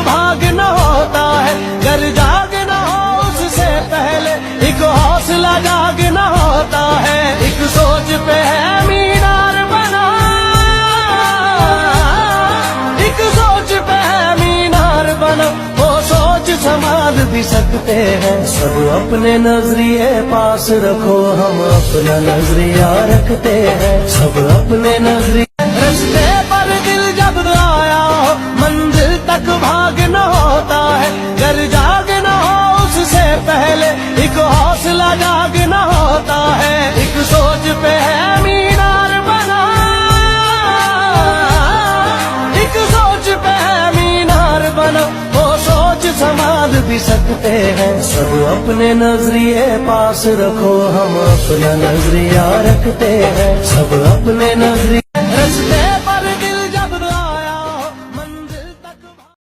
भाग न होता है, घर जागना हो उससे पहले एक हौसला जागना होता है। एक सोच पे है मीनार बना, एक सोच पे है मीनार बना, वो सोच संभाल भी सकते हैं। सब अपने नजरिए पास रखो, हम अपना नजरिया रखते हैं। सब अपने नजरिए रस्ते पर दिल जब आया हो, मंजिल तक भागना होता है, घर जागना हो उससे पहले एक हौसला जागना होता है। एक सोच पे है मीनार बना, एक सोच पे है मीनार बना, वो सोच संभाल भी सकते हैं। सब अपने नजरिए पास रखो, हम अपना नजरिया रखते हैं। सब अपने नजरिए